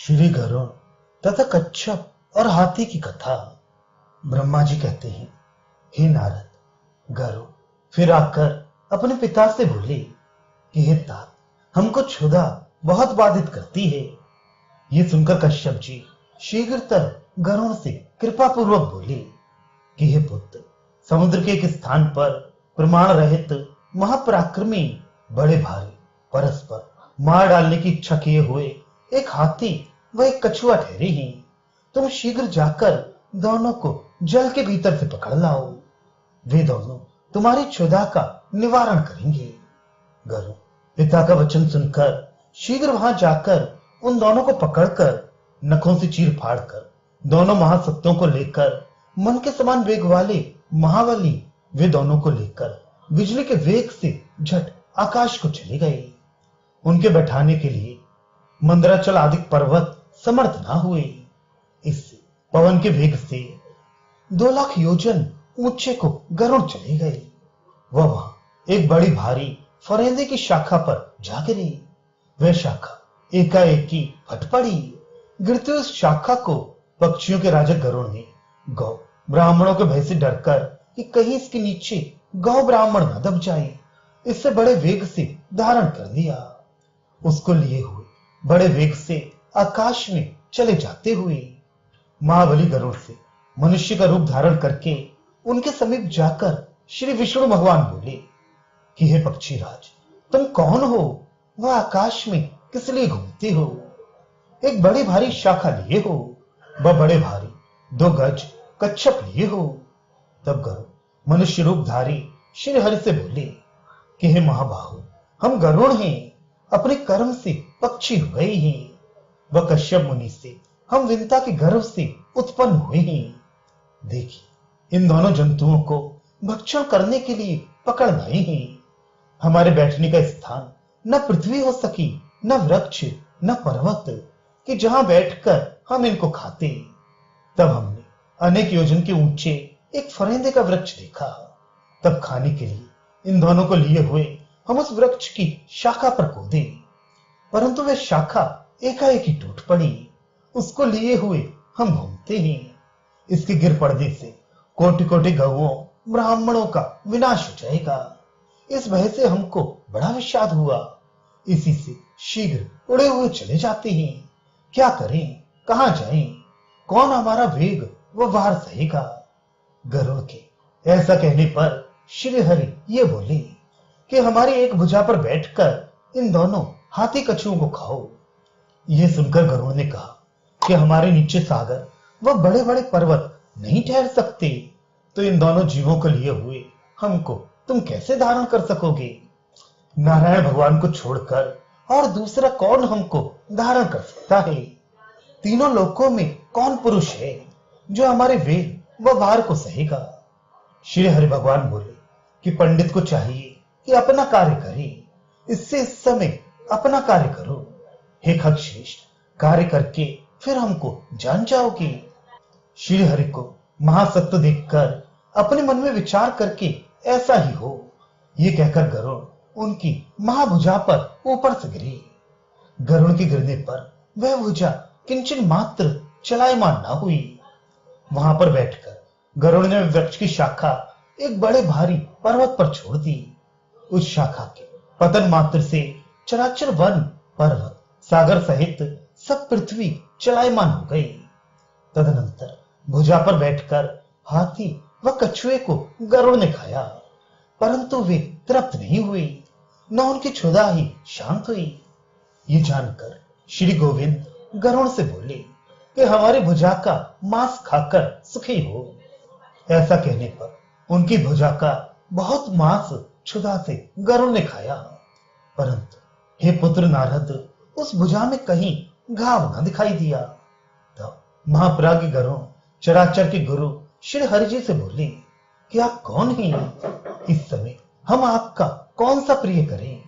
श्री गरुड़ तथा कच्छप और हाथी की कथा। ब्रह्मा जी कहते हैं, हे नारद, गरुड़ फिर आकर अपने पिता से बोले कि हे तात, हमको क्षुधा बहुत बाधित करती है। ये सुनकर कश्यप जी शीघ्रतर गरुड़ से कृपा पूर्वक बोले कि हे पुत्र, समुद्र के एक स्थान पर प्रमाण रहित महापराक्रमी बड़े भारी परस्पर मार डालने की इच्छा किए हुए एक हाथी व एक कछुआ ठहरे हैं। तुम शीघ्र जाकर दोनों को जल के भीतर से पकड़ लाओ। वे दोनों तुम्हारी क्षुधा का निवारण करेंगे। गरुड़ पिता का वचन सुनकर शीघ्र वहां जाकर उन दोनों को पकड़कर नखों से चीर फाड़ कर दोनों महासत्तों को लेकर मन के समान वेग वाले महाबली वे दोनों को लेकर बिजली के वेग से झट आकाश को चले गए। उनके बैठाने के लिए मंदराचल आदि पर्वत समर्थ ना हुए। इससे पवन के वेग से 2 लाख योजन ऊंचे को गरुड़ चले गए। वह वहां एक बड़ी भारी फरेंदे की शाखा पर जा गिरी। वह शाखा एकाएक ही फट पड़ी। गिरती उस शाखा को पक्षियों के राजा गरुड़ ने गौ ब्राह्मणों के भय से डरकर कि कहीं इसके नीचे गौ ब्राह्मण न दब जाए, इससे बड़े वेग से धारण कर दिया। उसको लिए हुए बड़े वेग से आकाश में चले जाते हुए महाबली गरुड़ से मनुष्य का रूप धारण करके उनके समीप जाकर श्री विष्णु भगवान बोले कि हे पक्षीराज, तुम कौन हो? वह आकाश में किस लिए घूमते हो? एक बड़ी भारी शाखा लिए हो, वह बड़े भारी 2 गज कच्छप लिए हो। तब गरुड़ मनुष्य रूपधारी श्री हरि से बोले कि हे महाबाहु, हम गरुड़ हैं, अपने कर्म से पक्षी हो गए हैं। वह कश्यप मुनि से हम विंता के गर्भ से उत्पन्न हुए हैं। देखिए, इन दोनों जंतुओं को भक्षण करने के लिए पकड़ लाए हैं। हमारे बैठने का स्थान न पृथ्वी हो सकी, न वृक्ष, न पर्वत कि जहां बैठकर हम इनको खाते। तब हमने अनेक योजन के ऊंचे एक फरेंदे का वृक्ष देखा। तब खाने के लिए इन दोनों को लिए हुए हम उस वृक्ष की शाखा पर कूदे, परंतु वह शाखा एकाएक ही टूट पड़ी। उसको लिए हुए हम घूमते हैं। इसके गिर पड़ने से कोटि कोटि गौओं ब्राह्मणों का विनाश हो जाएगा। इस भय से हमको बड़ा विषाद हुआ। इसी से शीघ्र उड़े हुए चले जाते हैं। क्या करें, कहां जाएं? कौन हमारा वेग व भार सहेगा? गरुड़ के ऐसा कहने पर श्री हरि ये बोले कि हमारी एक भुजा पर बैठकर इन दोनों हाथी कछुओं को खाओ। यह सुनकर गरुड़ ने कहा कि हमारे नीचे सागर व बड़े बड़े पर्वत नहीं ठहर सकते, तो इन दोनों जीवों को लिए हुए हमको तुम कैसे धारण कर सकोगे? नारायण भगवान को छोड़कर और दूसरा कौन हमको धारण कर सकता है? तीनों लोकों में कौन पुरुष है जो हमारे वेग व भार को सहेगा? श्री हरि भगवान बोले कि पंडित को चाहिए कि अपना कार्य करे। इससे इस समय अपना कार्य करो। हे खगश्रेष्ठ, कार्य करके फिर हमको जान जाओगे। श्री हरि को महासत्व देखकर अपने मन में विचार करके ऐसा ही हो, ये कहकर गरुड़ उनकी महाभुजा पर ऊपर से गिरी। गरुड़ के गिरने पर वह भुजा किंचन मात्र चलायमान न हुई। वहां पर बैठकर गरुड़ ने वृक्ष की शाखा एक बड़े भारी पर्वत पर छोड़ दी। उस शाखा के पतन मात्र से चराचर वन, पर्वत, सागर सहित सब पृथ्वी चलायमान हो गई। तदनंतर भुजा पर बैठकर हाथी व कछुए को गरुड़ ने खाया, परंतु वे तृप्त नहीं हुए, न उनकी क्षुधा ही शांत हुई। ये जानकर श्री गोविंद गरुड़ से बोले कि हमारी भुजा का मांस खाकर सुखी हो। ऐसा कहने पर उनकी भुजा का बहुत मांस क्षुधा से गरुड़ ने खाया, परंतु हे पुत्र नारद, उस भुजा में कहीं घाव न दिखाई दिया। तब महाप्राज्ञ गरुड़ चराचर के गुरु श्री हरि जी से बोले कि आप कौन हैं? इस समय हम आपका कौन सा प्रिय करें?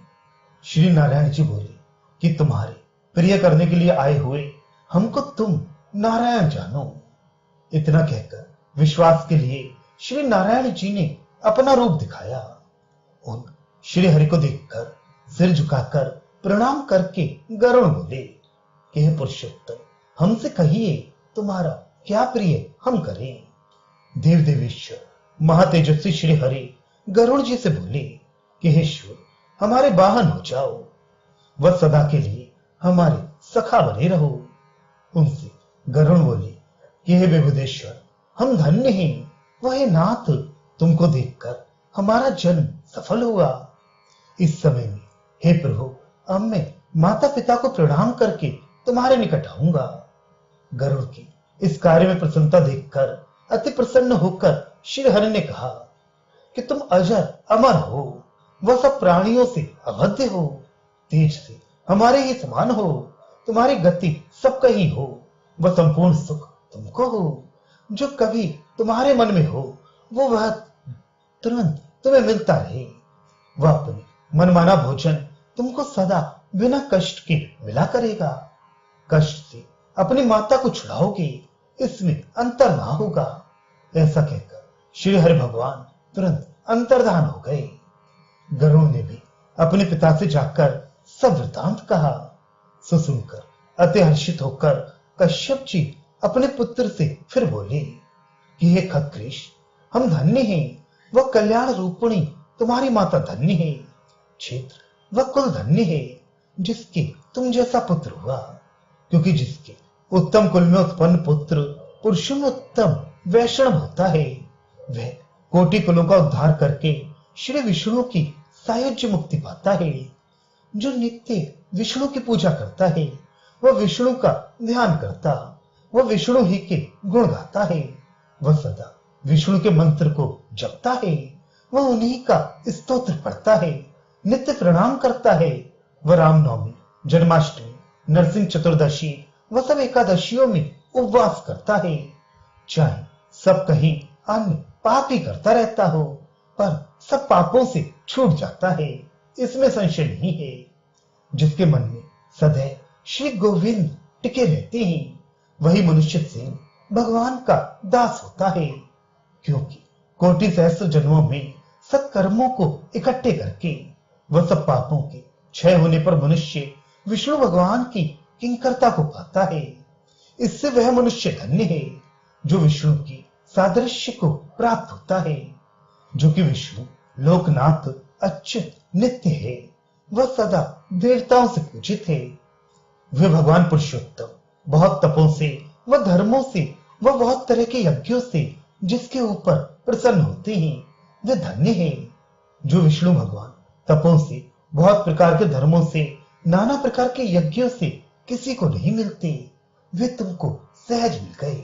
श्री नारायण जी बोले कि तुम्हारे प्रिय करने के लिए आए हुए हमको तुम नारायण जानो। इतना कहकर विश्वास के लिए श्री नारायण जी ने अपना रूप दिखाया। उन श्री हरि को देखकर सिर झुकाकर प्रणाम करके गरुड़ बोले कि हे पुरुषोत्तम, हमसे कहिए तुम्हारा क्या प्रिय हम करें। देव देवेश्वर महातेजस्वी श्री हरि गरुड़ जी से बोले कि हे शिव, हमारे वाहन हो जाओ, वह सदा के लिए हमारे सखा बने रहो। उनसे गरुड़ बोले कि हे विभुदेश्वर, हम धन्य हैं, वह नाथ, तुमको देखकर हमारा जन्म सफल हुआ। इस समय में हे प्रभु, अब मैं माता पिता को प्रणाम करके तुम्हारे निकट आऊंगा। गरुड़ की इस कार्य में प्रसन्नता देखकर अति प्रसन्न होकर श्री हरि ने कहा कि तुम अजर अमर हो, वह सब प्राणियों से अभद्र हो, तेज से हमारे ही समान हो, तुम्हारी गति सबका ही हो, वह संपूर्ण सुख तुमको हो, जो कभी तुम्हारे मन में हो वह तुरंत तुम्हें मिलता रहे। वह अपने मनमाना भोजन तुमको सदा बिना कष्ट के मिला करेगा। कष्ट से अपनी माता को छुड़ाओगे, इसमें अंतर ना होगा। ऐसा कहकर श्री हरि भगवान तुरंत अंतर्धान हो गए। गरुड़ ने भी अपने पिता से जाकर सब वृतांत कहा। सो सुनकर अति हर्षित होकर कश्यप जी अपने पुत्र से फिर बोले कि हे खत्रीश, हम धन्य हैं, वह कल्याण रूपिणी तुम्हारी माता धन्य है। क्षेत्र वह कुल धन्य है जिसके तुम जैसा पुत्र हुआ, क्योंकि जिसके उत्तम कुल में उत्पन्न पुत्र पुरुषों में उत्तम वैष्णव होता है, वह कोटि कुलों का उद्धार करके श्री विष्णु की सायुज्य मुक्ति पाता है। जो नित्य विष्णु की पूजा करता है, वह विष्णु का ध्यान करता, वह विष्णु ही के गुण गाता है, वह सदा विष्णु के मंत्र को जपता है, वह उन्हीं का स्तोत्र पढ़ता है, नित्य प्रणाम करता है। वह रामनवमी, जन्माष्टमी, नरसिंह चतुर्दशी वह सब एकादशियों में उपवास करता है। चाहे सब कहीं अन्य पाप ही करता रहता हो, पर सब पापों से छूट जाता है, इसमें संशय नहीं है। जिसके मन में सदैव श्री गोविंद टिके रहते हैं, वही मनुष्य से भगवान का दास होता है, क्योंकि कोटि सहस्त्र जन्मों में सत्कर्मों को इकट्ठे करके वह सब पापों के क्षय होने पर मनुष्य विष्णु भगवान की किंकरता को पाता है। इससे वह मनुष्य धन्य है जो विष्णु की सादृश्य को प्राप्त होता है। जो कि विष्णु लोकनाथ अच्युत नित्य है, वह सदा देवताओं से पूजित है। वे भगवान पुरुषोत्तम बहुत तपों से, वह धर्मों से, वह बहुत तरह के यज्ञों से जिसके ऊपर प्रसन्न होते हैं, वे धन्य है। जो विष्णु भगवान तपों से, बहुत प्रकार के धर्मों से, नाना प्रकार के यज्ञों से किसी को नहीं मिलते, वे तुमको सहज मिल गए।